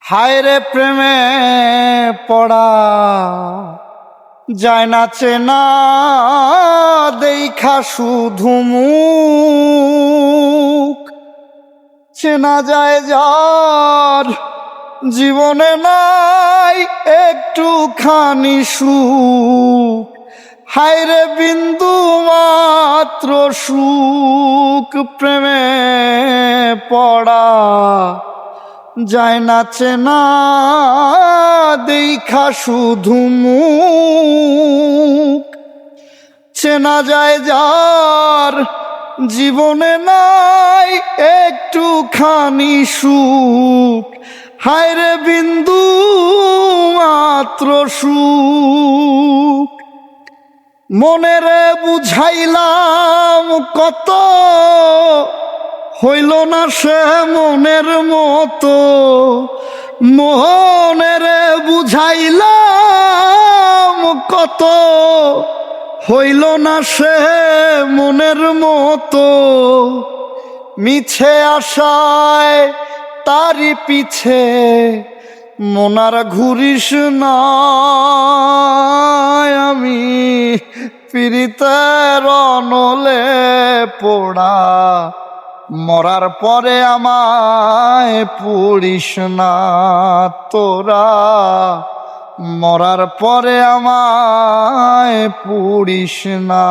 হায় রে প্রেমে পড়া যায় না চেনা দেখা শুধু মুখ, চেনা যায় যার জীবনে নাই একটুখানি সুখ। হায় রে বিন্দু মাত্র সুখ প্রেমে পড়া যায় না চেনা দেখা শুধু মুখ, চেনা যায় যার জীবনে নাই একটুখানি সুখ। হায় রে বিন্দু মাত্র সুখ, মনেরে বুঝাইলাম কত হইল না সে মনের মতো। মনেরে বুঝাইলাম কত হইল না সে মনের মতো। মিছে আশায় তারি পিছে মনার ঘুরিস না, আমি পিরিতের অনলে পোড়া মরার পরে আমায় পুড়িস না তোরা, মরার পরে আমায় পুড়িস না।